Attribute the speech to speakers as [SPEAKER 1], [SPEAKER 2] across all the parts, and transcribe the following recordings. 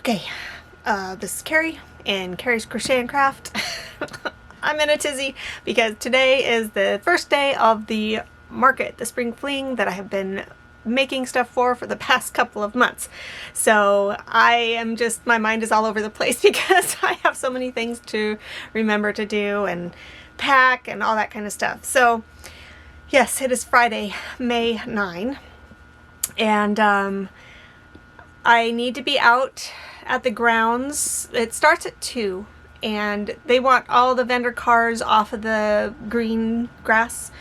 [SPEAKER 1] Okay, this is Carrie in Carrie's Crochet and Craft. I'm in a tizzy because today is the first day of the market, the Spring Fling, that I have been making stuff for the past couple of months. So I am just, my mind is all over the place because I have so many things to remember to do and pack and all that kind of stuff. So yes, it is Friday, May 9, and I need to be out at the grounds. It starts at 2, and they want all the vendor cars off of the green grass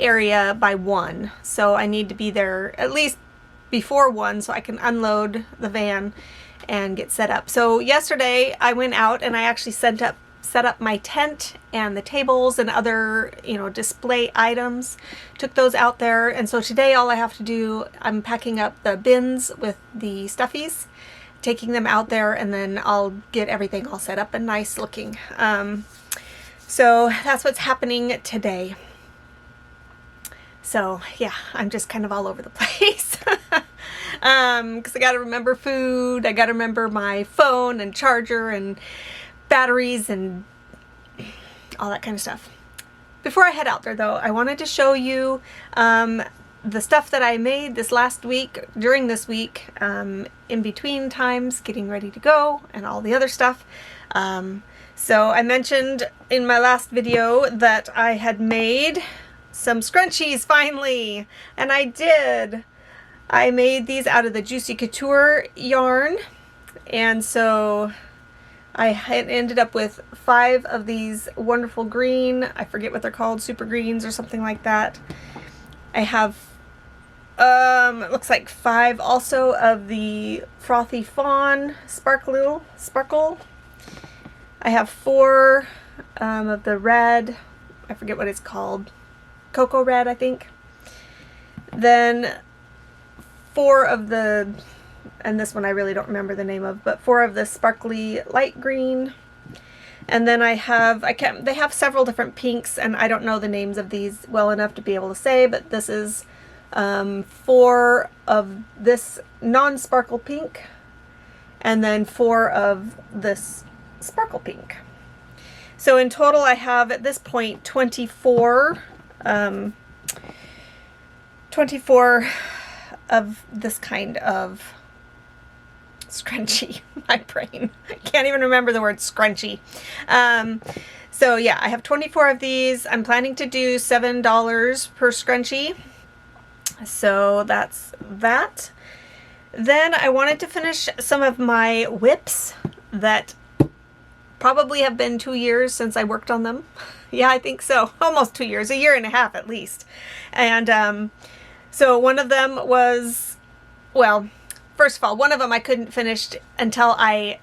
[SPEAKER 1] area by 1. So I need to be there at least before 1 so I can unload the van and get set up. So yesterday I went out and I actually set up my tent and the tables and other, display items. Took those out there, and so today all I have to do, I'm packing up the bins with the stuffies, taking them out there, and then I'll get everything all set up and nice looking. So that's what's happening today. So yeah, I'm just kind of all over the place. Because I got to remember food, I got to remember my phone and charger and batteries and all that kind of stuff. Before I head out there though, I wanted to show you the stuff that I made this last week, during this week, in between times, getting ready to go and all the other stuff. So I mentioned in my last video that I had made some scrunchies finally, and I did. I made these out of the Juicy Couture yarn, and so I had ended up with 5 of these wonderful green, I forget what they're called, super greens or something like that. I have it looks like 5 also of the Frothy Fawn sparkle. I have 4 of the red, I forget what it's called, cocoa red I think. Then 4 of the, and this one I really don't remember the name of, but 4 of the sparkly light green. And then they have several different pinks, and I don't know the names of these well enough to be able to say, but this is 4 of this non-sparkle pink, and then 4 of this sparkle pink. So in total I have at this point 24 of this kind of scrunchie. My brain, I can't even remember the word scrunchie. So yeah, I have 24 of these. I'm planning to do $7 per scrunchie. So that's that. Then I wanted to finish some of my whips that probably have been 2 years since I worked on them. Yeah, I think so. Almost 2 years, a year and a half at least. And so one of them was, well, first of all, one of them I couldn't finish until I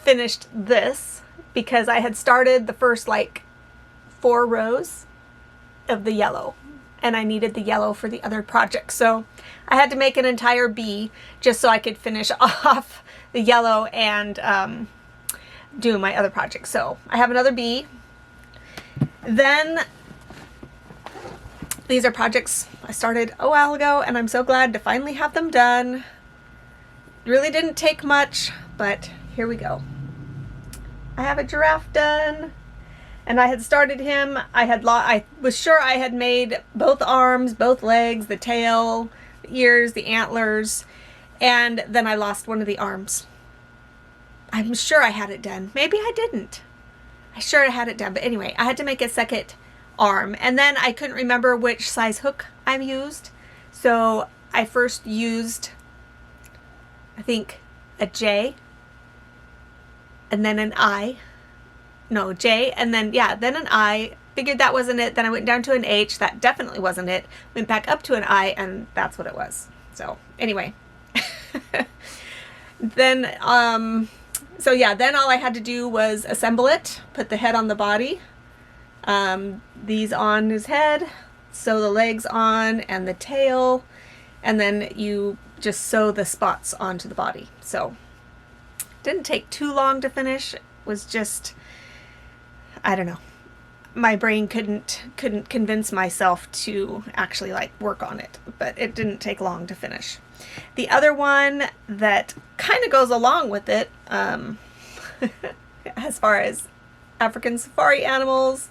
[SPEAKER 1] finished this, because I had started the first like 4 rows of the yellow, and I needed the yellow for the other project. So I had to make an entire bee just so I could finish off the yellow and do my other project. So I have another bee. Then these are projects I started a while ago, and I'm so glad to finally have them done. Really didn't take much, but here we go. I have a giraffe done, and I had started him. I was sure I had made both arms, both legs, the tail, the ears, the antlers, and then I lost one of the arms. I'm sure I had it done. Maybe I didn't. I sure had it done, but anyway, I had to make a second arm, and then I couldn't remember which size hook I used, so I first used, I think, a J, and then an I, no, J, and then, yeah, then an I, figured that wasn't it, then I went down to an H, that definitely wasn't it, went back up to an I, and that's what it was. So, anyway, then, so yeah, then all I had to do was assemble it, put the head on the body, these on his head, sew the legs on and the tail, and then you just sew the spots onto the body. So didn't take too long to finish. It was just, I don't know, my brain couldn't convince myself to actually like work on it, but it didn't take long to finish. The other one that kind of goes along with it, as far as African safari animals,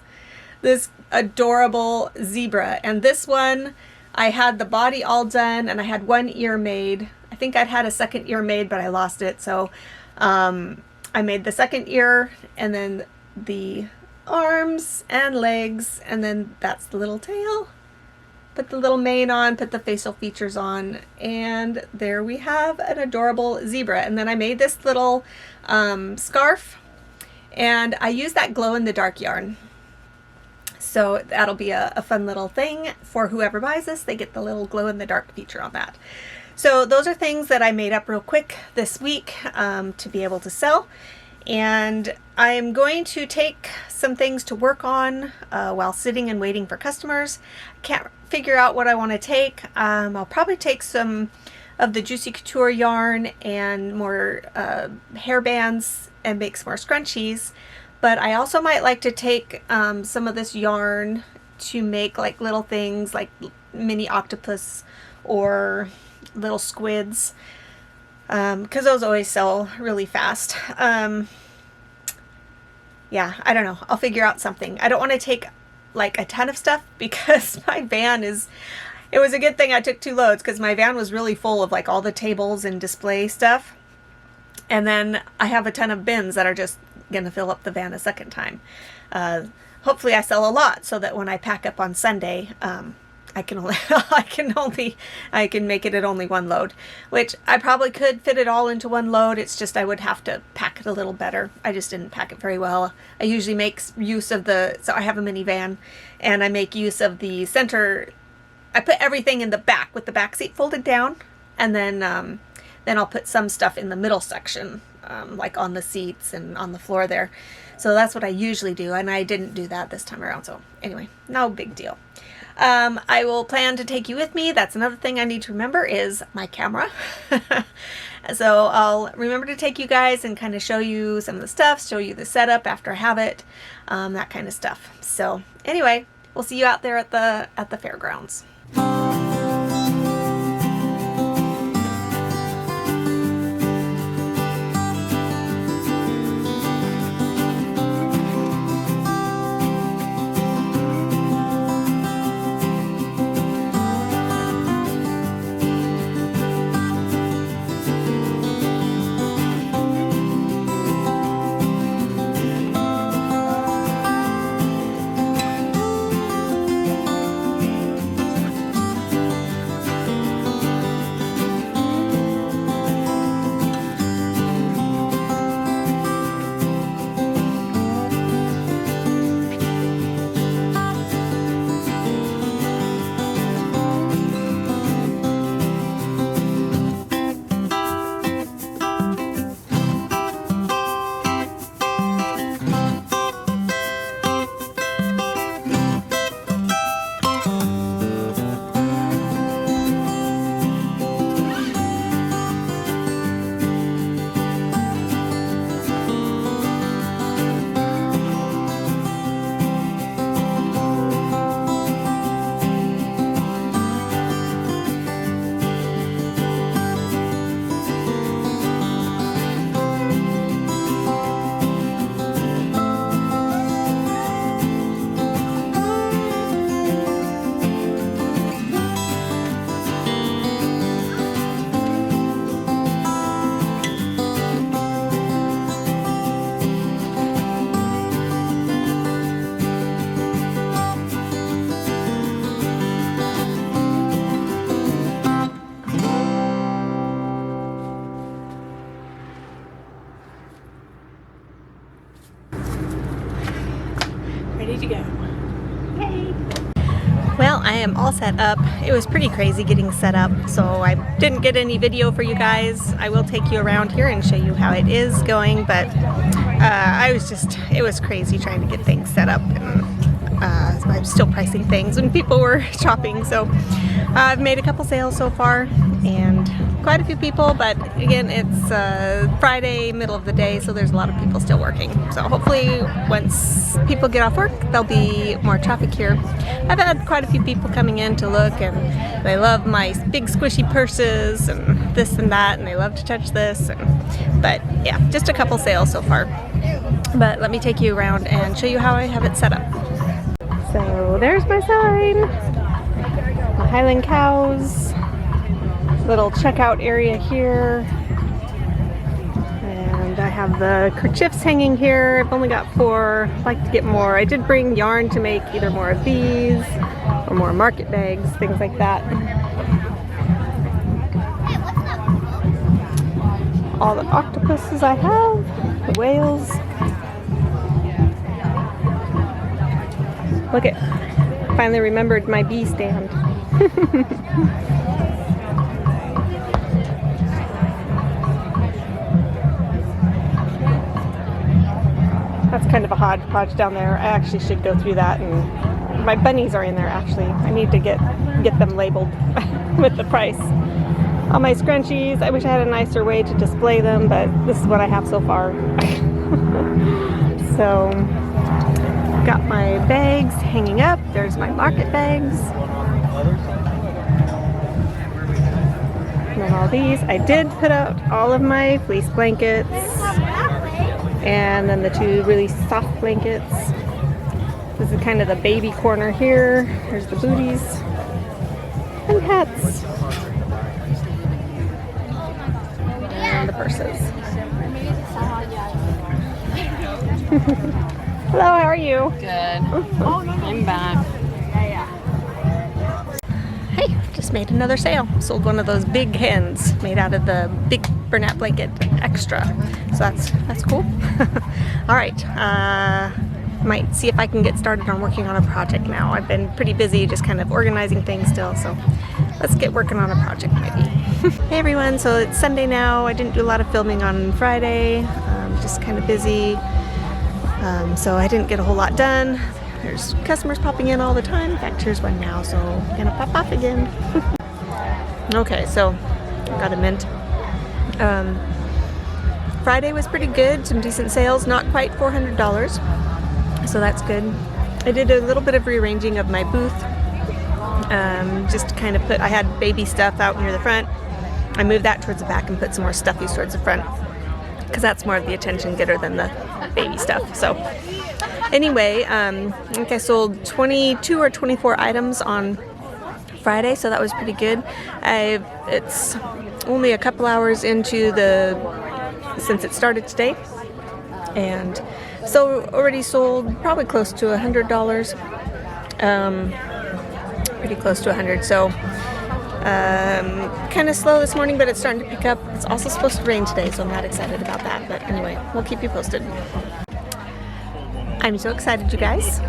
[SPEAKER 1] this adorable zebra. And this one, I had the body all done and I had one ear made. I think I'd had a second ear made, but I lost it. So I made the second ear and then the arms and legs, and then that's the little tail. Put the little mane on, put the facial features on, and there we have an adorable zebra. And then I made this little scarf, and I used that glow-in-the-dark yarn. So that'll be a fun little thing for whoever buys this. They get the little glow-in-the-dark feature on that. So those are things that I made up real quick this week to be able to sell. And I am going to take some things to work on while sitting and waiting for customers. Can't figure out what I want to take. I'll probably take some of the Juicy Couture yarn and more hair bands and make some more scrunchies. But I also might like to take some of this yarn to make like little things like mini octopus or little squids, because those always sell really fast. Yeah, I don't know. I'll figure out something. I don't want to take like a ton of stuff because my van is, it was a good thing I took 2 loads because my van was really full of like all the tables and display stuff. And then I have a ton of bins that are just going to fill up the van a second time. Hopefully I sell a lot so that when I pack up on Sunday, I can make it at only 1 load, which I probably could fit it all into 1 load. It's just I would have to pack it a little better. I just didn't pack it very well. I usually make use of so I have a minivan and I make use of the center. I put everything in the back with the back seat folded down, and then I'll put some stuff in the middle section, like on the seats and on the floor there. So that's what I usually do, and I didn't do that this time around. So anyway, no big deal. I will plan to take you with me. That's another thing I need to remember is my camera. So I'll remember to take you guys and kind of show you some of the stuff, show you the setup after I have it, that kind of stuff. So anyway, we'll see you out there at the fairgrounds. Ready to go. Yay! Well, I am all set up. It was pretty crazy getting set up, so I didn't get any video for you guys. I will take you around here and show you how it is going, but it was crazy trying to get things set up, and I'm still pricing things when people were shopping, so I've made a couple sales so far, and quite a few people, but again, it's Friday, middle of the day, so there's a lot of people still working. So hopefully once people get off work, there'll be more traffic here. I've had quite a few people coming in to look, and they love my big squishy purses and this and that, and they love to touch this. But yeah, just a couple sales so far. But let me take you around and show you how I have it set up. So there's my sign, my Highland cows, little checkout area here, and I have the kerchiefs hanging here. I've only got 4. I'd like to get more. I did bring yarn to make either more of these or more market bags, things like that. All the octopuses I have, the whales. Look at, finally remembered my bee stand. That's kind of a hodgepodge down there. I actually should go through that, and my bunnies are in there actually. I need to get them labeled with the price. All my scrunchies, I wish I had a nicer way to display them, but this is what I have so far. So, got my bags hanging up. There's my market bags. And then all these. I did put out all of my fleece blankets. And then the 2 really soft blankets. This is kind of the baby corner here. There's the booties and hats. And the purses. Hello, how are you?
[SPEAKER 2] Good. I'm back.
[SPEAKER 1] Hey, just made another sale. Sold one of those big hens made out of the big Bernat blanket extra. So that's cool. All right, might see if I can get started on working on a project now. I've been pretty busy just kind of organizing things still, so let's get working on a project maybe. Hey everyone, so it's Sunday now. I didn't do a lot of filming on Friday, just kind of busy. So I didn't get a whole lot done. There's customers popping in all the time. In fact, here's one now, so I'm gonna pop off again. Okay, so got a mint. Friday was pretty good, some decent sales, not quite $400, so that's good. I did a little bit of rearranging of my booth, just to kind of I had baby stuff out near the front. I moved that towards the back and put some more stuffies towards the front, because that's more of the attention getter than the baby stuff. So anyway, I think I sold 22 or 24 items on Friday, so that was pretty good. It's only a couple hours into since it started today, and so already sold probably close to $100, pretty close to 100. So kind of slow this morning, but it's starting to pick up. It's also supposed to rain today, so I'm not excited about that, but anyway, we'll keep you posted. I'm so excited, you guys.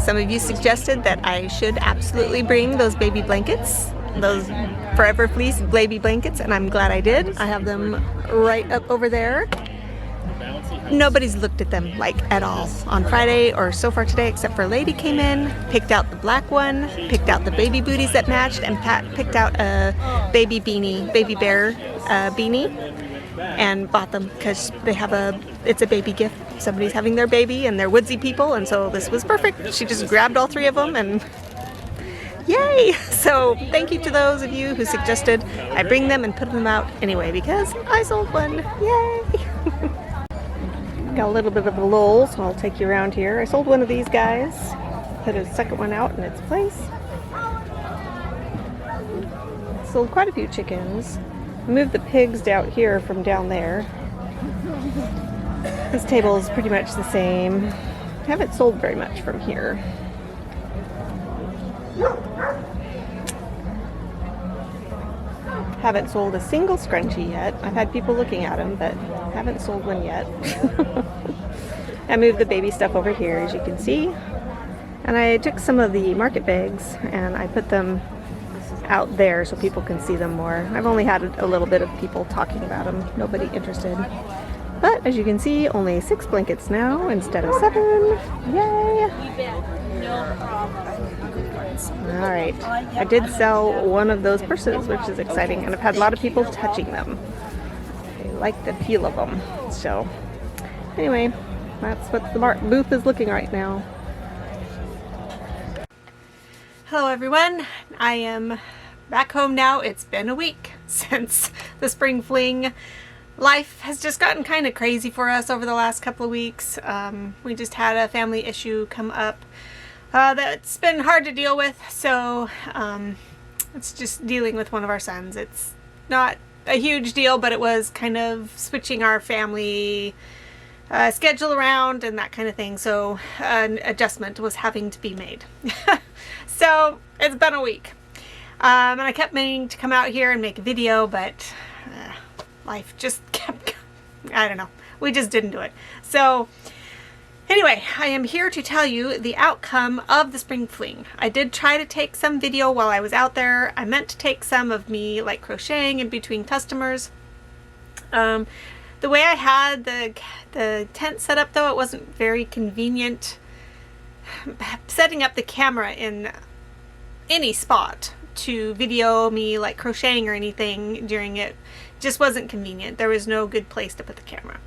[SPEAKER 1] Some of you suggested that I should absolutely bring those baby blankets, those Forever Fleece baby blankets, and I'm glad I did. I have them right up over there. Nobody's looked at them like at all on Friday or so far today, except for a lady came in, picked out the black one, picked out the baby booties that matched, and picked out a baby beanie, baby bear beanie, and bought them because it's a baby gift. Somebody's having their baby and they're woodsy people, and so this was perfect. She just grabbed all 3 of them and yay! So thank you to those of you who suggested I bring them and put them out anyway, because I sold one. Yay! Got a little bit of a lull, so I'll take you around here. I sold one of these guys, put a second one out in its place. Sold quite a few chickens. Moved the pigs out here from down there. This table is pretty much the same. I haven't sold very much from here. Haven't sold a single scrunchie yet. I've had people looking at them, but haven't sold one yet. I moved the baby stuff over here, as you can see. And I took some of the market bags and I put them out there so people can see them more. I've only had a little bit of people talking about them, nobody interested. But as you can see, only 6 blankets now instead of 7. Yay! Alright, I did sell one of those purses, which is exciting, and I've had a lot of people touching them. They like the feel of them. So, anyway, that's what the booth is looking right now. Hello everyone, I am back home now. It's been a week since the Spring Fling. Life has just gotten kind of crazy for us over the last couple of weeks. We just had a family issue come up that's been hard to deal with, so it's just dealing with one of our sons. It's not a huge deal, but it was kind of switching our family schedule around and that kind of thing, so an adjustment was having to be made. So it's been a week, and I kept meaning to come out here and make a video, but life just kept, I don't know, we just didn't do it. So anyway, I am here to tell you the outcome of the Spring Fling. I did try to take some video while I was out there. I meant to take some of me like crocheting in between customers. The way I had the tent set up though, it wasn't very convenient setting up the camera in any spot to video me like crocheting or anything during it. Just wasn't convenient. There was no good place to put the camera.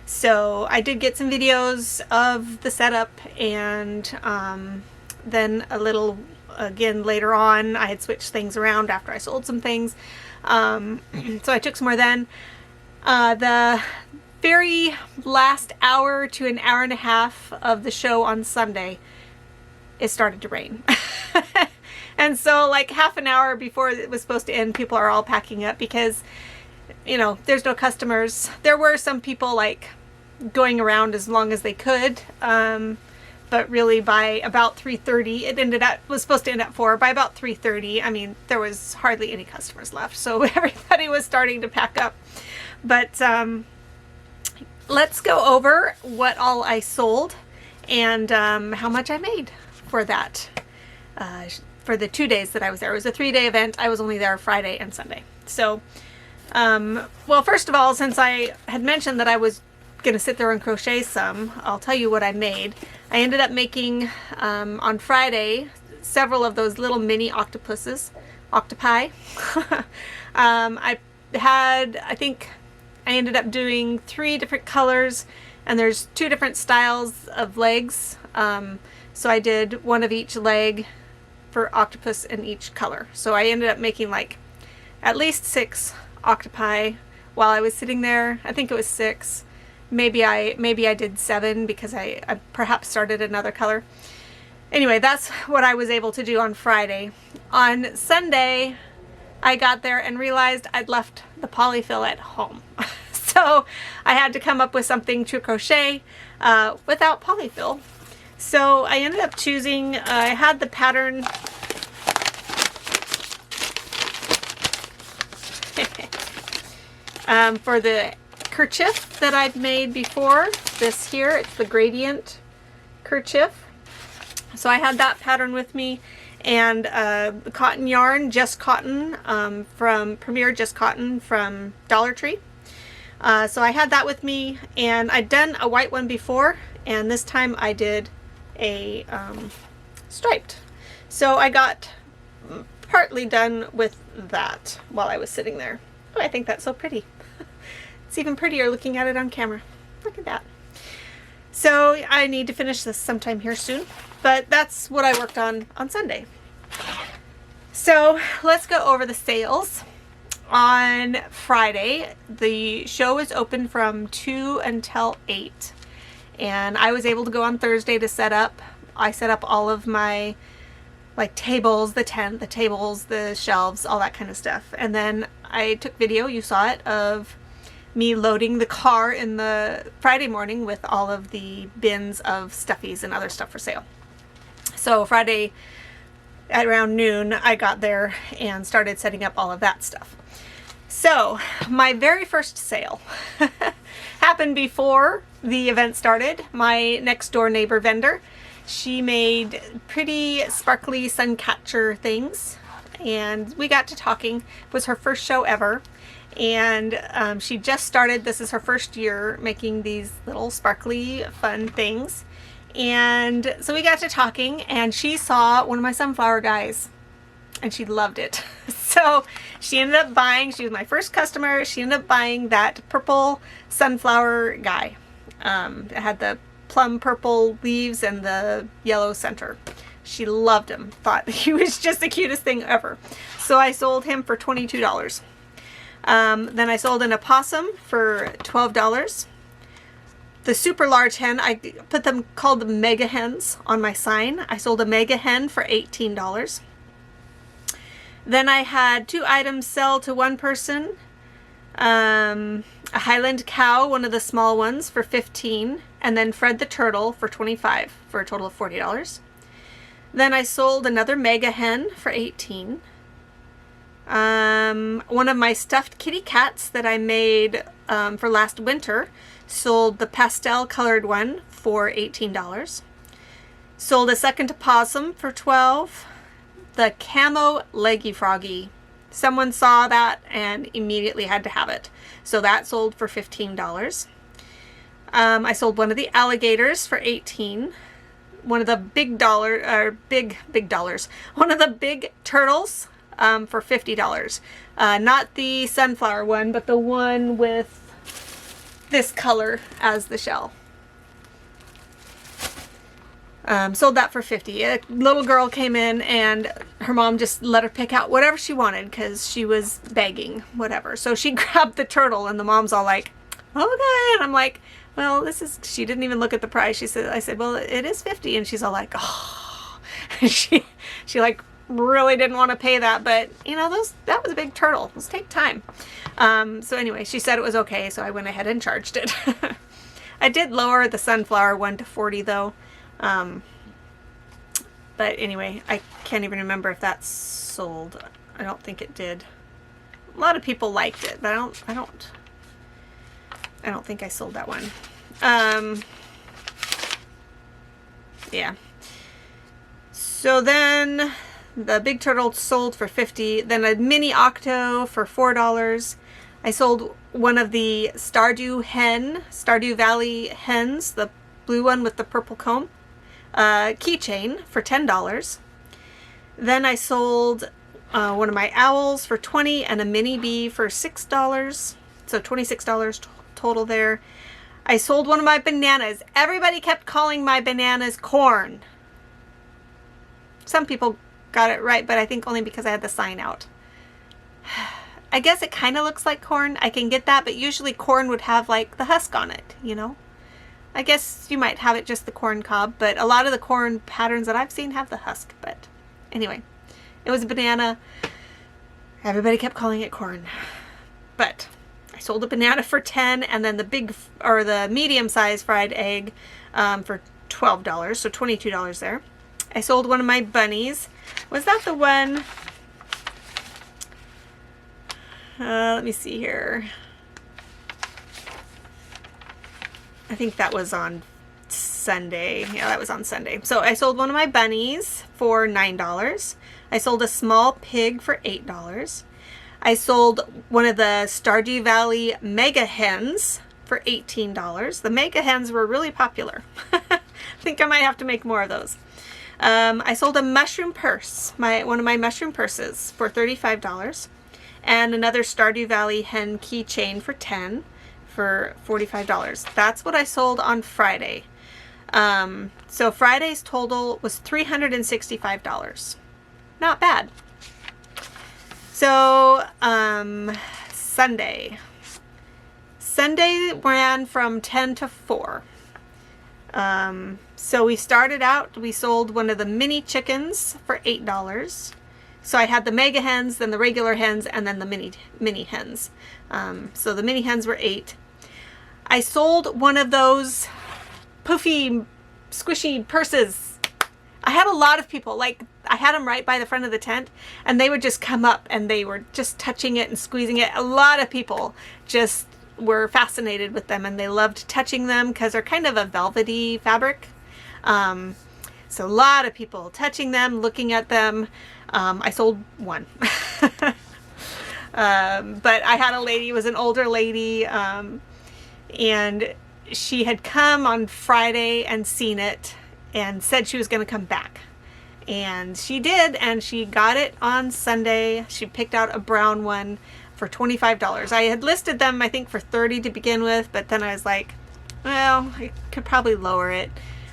[SPEAKER 1] So I did get some videos of the setup, and then a little again later on I had switched things around after I sold some things. So I took some more then. The very last hour to an hour and a half of the show on Sunday, it started to rain. And so like half an hour before it was supposed to end, people are all packing up because, you know, there's no customers. There were some people like going around as long as they could, but really by about 3:30, was supposed to end at 4. By about 3:30, I mean, there was hardly any customers left, so everybody was starting to pack up. But let's go over what all I sold and how much I made for that. For the 2 days that I was there. It was a 3-day event. I was only there Friday and Sunday. So, well, first of all, since I had mentioned that I was going to sit there and crochet some, I'll tell you what I made. I ended up making, on Friday, several of those little mini octopi. I think I ended up doing 3 different colors, and there's 2 different styles of legs. So I did one of each leg for octopus in each color. So I ended up making like at least 6 octopi while I was sitting there. I think it was 6. Maybe I did 7 because I perhaps started another color. Anyway, that's what I was able to do on Friday. On Sunday, I got there and realized I'd left the polyfill at home. So I had to come up with something to crochet without polyfill. So I ended up choosing, I had the pattern for the kerchief that I'd made before. This here, it's the gradient kerchief. So I had that pattern with me, and the cotton yarn, Just Cotton, from Premier Just Cotton from Dollar Tree. So I had that with me, and I'd done a white one before, and this time I did a striped. So I got partly done with that while I was sitting there. Oh, I think that's so pretty. It's even prettier looking at it on camera. Look at that. So I need to finish this sometime here soon, but that's what I worked on Sunday. So let's go over the sales. On Friday, the show is open from 2 until 8. And I was able to go on Thursday to set up. I set up all of my like tables, the tent, the tables, the shelves, all that kind of stuff. And then I took video, you saw it, of me loading the car in the Friday morning with all of the bins of stuffies and other stuff for sale. So Friday at around noon, I got there and started setting up all of that stuff. So my very first sale happened before the event started. My next door neighbor vendor, she made pretty sparkly sun catcher things, and we got to talking. It was her first show ever, and she just started. This is her first year making these little sparkly fun things, And so we got to talking, and she saw one of my sunflower guys, and she loved it. So she ended up buying, she was my first customer, she ended up buying that purple sunflower guy. It had the plum purple leaves and the yellow center. She loved him, thought he was just the cutest thing ever. So I sold him for $22. Then I sold an opossum for $12. The super large hen, I put them, called them mega hens on my sign. I sold a mega hen for $18. Then I had 2 items sell to one person. A Highland cow, one of the small ones, for $15. And then Fred the turtle for $25, for a total of $40. Then I sold another mega hen for $18. One of my stuffed kitty cats that I made for last winter, sold the pastel colored one for $18. Sold a second opossum for $12. The camo leggy froggy. Someone saw that and immediately had to have it. So that sold for $15. I sold one of the alligators for $18. One of the big dollars. One of the big turtles for $50. Not the sunflower one, but the one with this color as the shell. Sold that for $50. A little girl came in and her mom just let her pick out whatever she wanted because she was begging, whatever. So she grabbed the turtle and the mom's all like, okay. And I'm like, well, she didn't even look at the price. I said, well, it is $50. And she's all like, oh, she like really didn't want to pay that, but you know, that was a big turtle. Let's take time. So anyway, she said it was okay. So I went ahead and charged it. I did lower the sunflower one to $40 though. But anyway, I can't even remember if that sold. I don't think it did. A lot of people liked it, but I don't think I sold that one. Yeah. So then the big turtle sold for $50. Then a mini octo for $4. I sold one of the Stardew Valley hens, the blue one with the purple comb, keychain for $10. Then I sold one of my owls for $20 and a mini bee for $6. So $26 total there. I sold one of my bananas. Everybody kept calling my bananas corn. Some people got it right, but I think only because I had the sign out. I guess it kind of looks like corn. I can get that, but usually corn would have like the husk on it, you know? I guess you might have it just the corn cob, but a lot of the corn patterns that I've seen have the husk. But anyway, it was a banana. Everybody kept calling it corn. But I sold a banana for $10, and then the medium-sized fried egg for $12, so $22 there. I sold one of my bunnies. Was that the one? Let me see here. I think that was on Sunday. Yeah, that was on Sunday. So I sold one of my bunnies for $9. I sold a small pig for $8. I sold one of the Stardew Valley mega hens for $18. The mega hens were really popular. I think I might have to make more of those. I sold a mushroom purse, one of my mushroom purses, for $35. And another Stardew Valley hen keychain for $10 for $45. That's what I sold on Friday. So Friday's total was $365. Not bad. So Sunday ran from 10 to 4. So we started out, we sold one of the mini chickens for $8. So I had the mega hens, then the regular hens, and then the mini hens. So the mini hens were $8. I sold one of those poofy, squishy purses. I had a lot of people, like I had them right by the front of the tent, and they would just come up and they were just touching it and squeezing it. A lot of people just were fascinated with them, and they loved touching them because they're kind of a velvety fabric. So a lot of people touching them, looking at them. I sold one. But I had a lady, it was an older lady, and she had come on Friday and seen it and said she was going to come back. And she did, and she got it on Sunday. She picked out a brown one for $25. I had listed them, I think, for $30 to begin with, but then I was like, well, I could probably lower it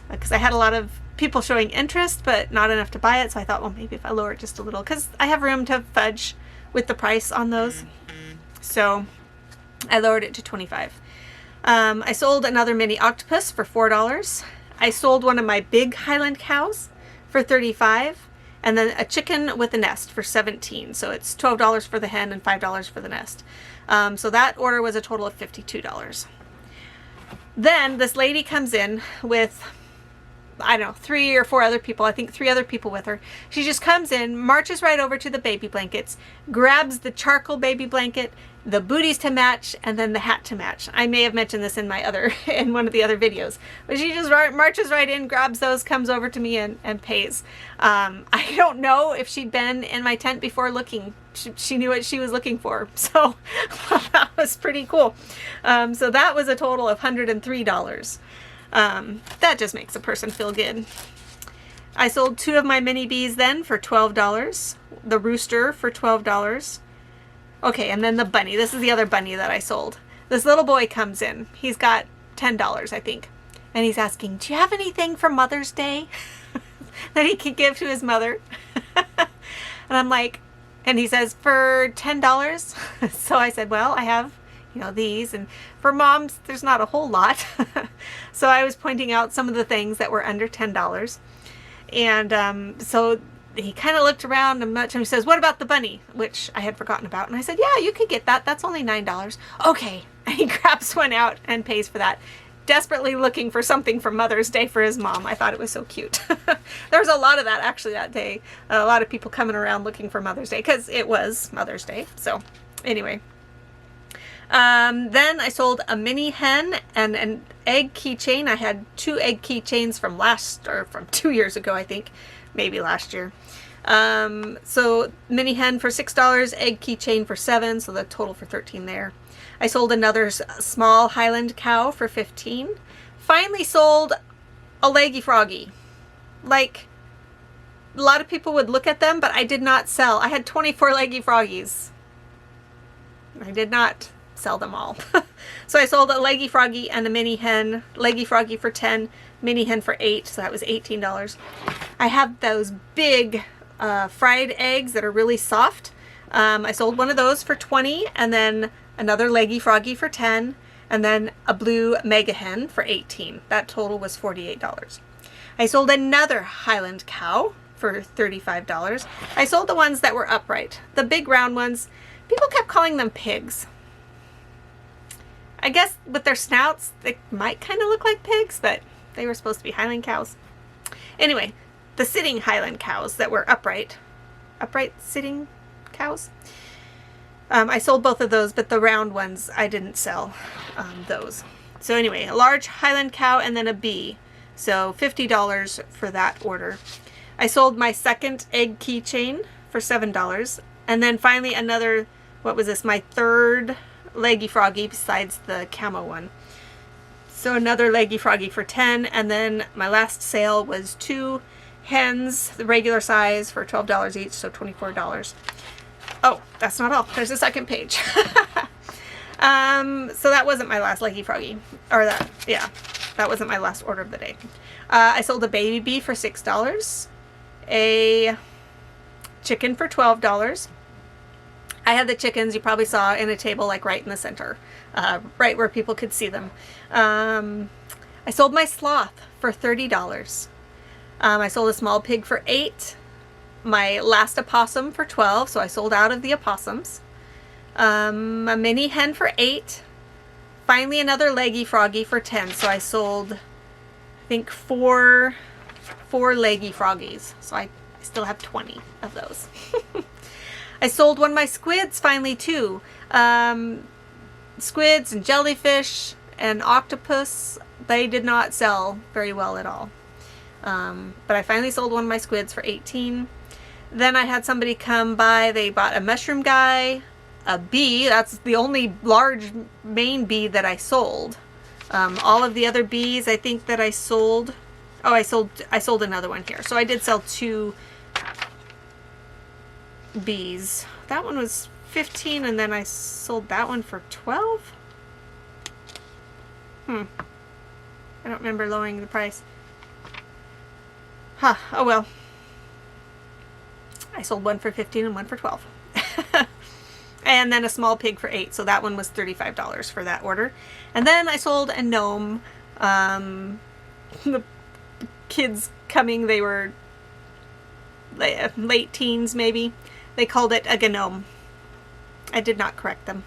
[SPEAKER 1] because I had a lot of people showing interest, but not enough to buy it. So I thought, well, maybe if I lower it just a little, because I have room to fudge with the price on those. So I lowered it to $25. I sold another mini octopus for $4. I sold one of my big Highland cows for $35, and then a chicken with a nest for $17. So it's $12 for the hen and $5 for the nest. So that order was a total of $52. Then this lady comes in with, I don't know, 3 or 4 other people. I think 3 other people with her. She just comes in, marches right over to the baby blankets, grabs the charcoal baby blanket, the booties to match, and then the hat to match. I may have mentioned this in in one of the other videos, but she just marches right in, grabs those, comes over to me and pays. I don't know if she'd been in my tent before looking. She knew what she was looking for, so that was pretty cool. So that was a total of $103. That just makes a person feel good. I sold 2 of my mini bees then for $12. The rooster for $12. Okay, and then the bunny. This is the other bunny that I sold. This little boy comes in. He's got $10, I think. And he's asking, do you have anything for Mother's Day that he could give to his mother? And I'm like, and he says, for $10? So I said, well, I have, these. And for moms, there's not a whole lot. So I was pointing out some of the things that were under $10. And so he kind of looked around and he says, what about the bunny? Which I had forgotten about. And I said, yeah, you could get that. That's only $9. Okay. And he grabs one out and pays for that. Desperately looking for something for Mother's Day for his mom. I thought it was so cute. There was a lot of that actually that day. A lot of people coming around looking for Mother's Day because it was Mother's Day. So anyway. Then I sold a mini hen and an egg keychain. I had 2 egg keychains from from 2 years ago, I think. Maybe last year. So mini hen for $6, egg keychain for $7, so the total for $13 there. I sold another small Highland cow for $15. Finally sold a leggy froggy. Like, a lot of people would look at them, but I did not sell. I had 24 leggy froggies. I did not sell them all. So I sold a leggy froggy and a mini hen. Leggy froggy for $10, mini hen for $8, so that was $18. I have those big fried eggs that are really soft. I sold one of those for $20, and then another leggy froggy for $10, and then a blue mega hen for $18. That total was $48. I sold another Highland cow for $35. I sold the ones that were upright. The big round ones, people kept calling them pigs. I guess with their snouts, they might kind of look like pigs, but they were supposed to be Highland cows. Anyway, the sitting Highland cows that were upright sitting cows. I sold both of those, but the round ones I didn't sell those. So anyway, a large Highland cow and then a bee. So $50 for that order. I sold my second egg keychain for $7. And then finally another, what was this, my third leggy froggy besides the camo one. So another leggy froggy for $10, and then my last sale was 2 hens, the regular size, for $12 each, so $24. Oh, that's not all. There's a second page. So that wasn't my last leggy froggy, that wasn't my last order of the day. I sold a baby bee for $6, a chicken for $12. I had the chickens, you probably saw, in a table like right in the center, right where people could see them. I sold my sloth for $30. I sold a small pig for $8. My last opossum for $12, so I sold out of the opossums. A mini hen for $8. Finally another leggy froggy for $10, so I sold, I think, four leggy froggies. So I still have 20 of those. I sold one of my squids finally too. Squids and jellyfish and octopus, they did not sell very well at all. But I finally sold one of my squids for $18. Then I had somebody come by, they bought a mushroom guy, a bee, that's the only large main bee that I sold. All of the other bees, I think that I sold. Oh, I sold another one here. So I did sell 2 bees. That one was 15, and then I sold that one for 12. I don't remember lowering the price. Huh. Oh well. I sold one for 15 and one for 12. And then a small pig for 8. So that one was $35 for that order. And then I sold a gnome. The kids coming, they were late teens maybe. They called it a gnome. I did not correct them.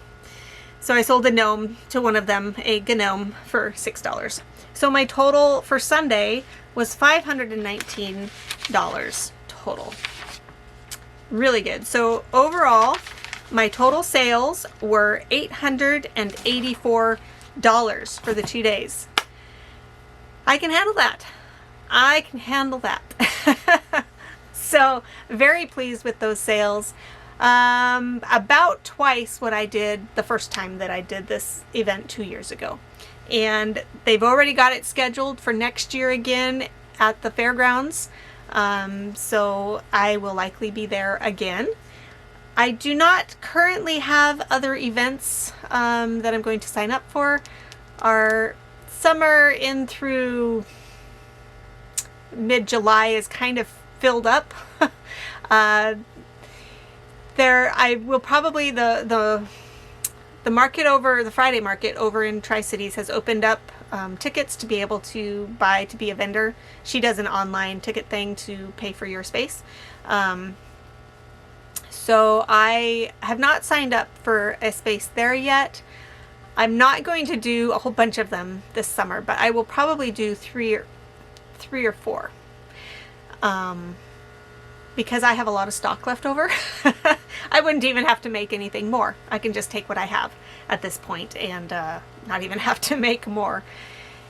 [SPEAKER 1] So I sold a gnome to one of them, a gnome, for $6. So my total for Sunday was $519 total. Really good. So overall, my total sales were $884 for the 2 days. I can handle that. I can handle that. So very pleased with those sales. About twice what I did the first time that I did this event 2 years ago. And they've already got it scheduled for next year again at the fairgrounds. So I will likely be there again. I do not currently have other events that I'm going to sign up for. Our summer in through mid-July is kind of filled up. I will probably, the market over, the Friday market over in Tri-Cities has opened up tickets to be able to buy to be a vendor. She does an online ticket thing to pay for your space. So I have not signed up for a space there yet. I'm not going to do a whole bunch of them this summer, but I will probably do three or four. Because I have a lot of stock left over. I wouldn't even have to make anything more. I can just take what I have at this point and not even have to make more.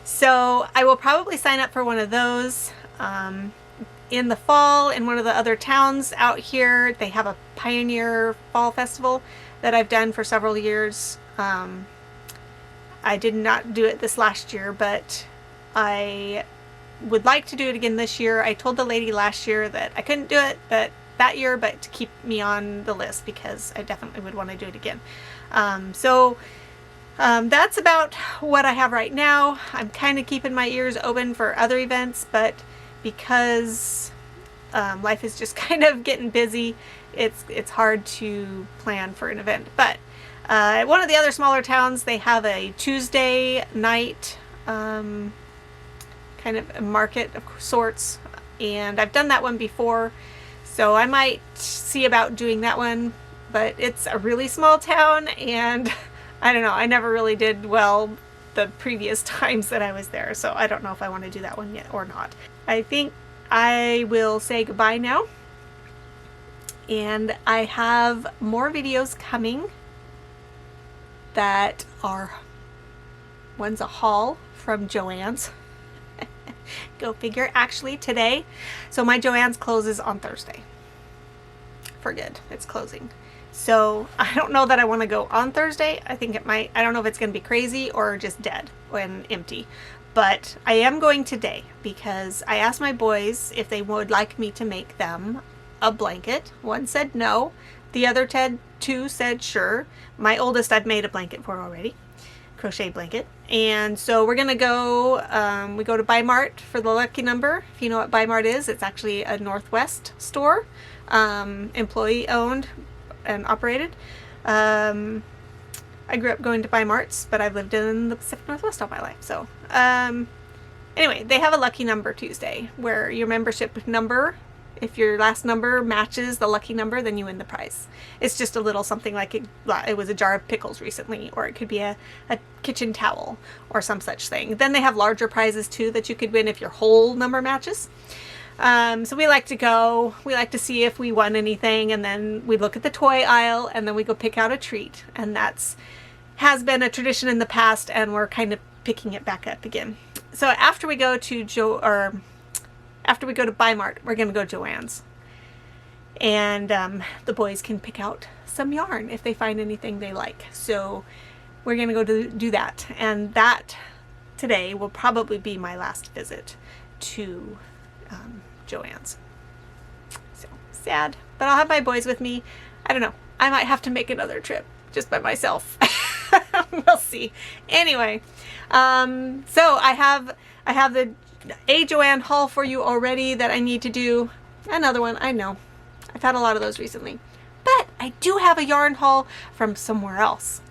[SPEAKER 1] So I will probably sign up for one of those. In the fall, in one of the other towns out here, they have a Pioneer Fall Festival that I've done for several years. I did not do it this last year, but I would like to do it again this year. I told the lady last year that I couldn't do it that year, but to keep me on the list because I definitely would want to do it again. That's about what I have right now. I'm kind of keeping my ears open for other events, but because life is just kind of getting busy, it's hard to plan for an event. But one of the other smaller towns, they have a Tuesday night kind of a market of sorts, and I've done that one before, so I might see about doing that one. But it's a really small town, and I don't know, I never really did well the previous times that I was there, so I don't know if I want to do that one yet or not. I think I will say goodbye now, and I have more videos coming that are, one's a haul from Joann's. Go figure. Actually today, so my Joann's closes on Thursday for good. It's closing, so I don't know that I want to go on Thursday. I think it might, I don't know if it's going to be crazy or just dead when empty, but I am going today because I asked my boys if they would like me to make them a blanket. One said no, the other two said sure. My oldest I've made a blanket for already, crochet blanket. And so we're gonna go, we go to Buy Mart for the lucky number. If you know what Buy Mart is, it's actually a Northwest store, employee owned and operated. I grew up going to Buy Marts, but I've lived in the Pacific Northwest all my life. So anyway, they have a lucky number Tuesday where your membership number, if your last number matches the lucky number, then you win the prize. It's just a little something like it was a jar of pickles recently, or it could be a kitchen towel or some such thing. Then they have larger prizes too that you could win if your whole number matches. So we like to go, we like to see if we won anything, and then we look at the toy aisle, and then we go pick out a treat. And that's has been a tradition in the past, and we're kind of picking it back up again. So after we go to after we go to Buy Mart, we're going to go to Joann's. And the boys can pick out some yarn if they find anything they like. So we're going to go do that. And that today will probably be my last visit to Joann's. So sad, but I'll have my boys with me. I don't know. I might have to make another trip just by myself. We'll see. Anyway, so I have the Joann haul for you already that I need to do. Another one, I know. I've had a lot of those recently. But I do have a yarn haul from somewhere else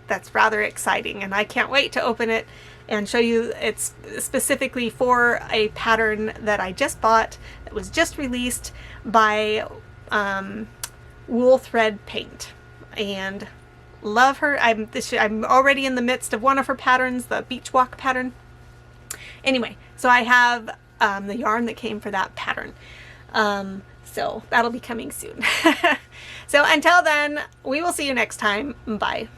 [SPEAKER 1] that's rather exciting, and I can't wait to open it and show you. It's specifically for a pattern that I just bought that was just released by Wool Thread Paint, and love her. I'm already in the midst of one of her patterns, the beach walk pattern. Anyway, so I have the yarn that came for that pattern. So that'll be coming soon. So until then, we will see you next time. Bye.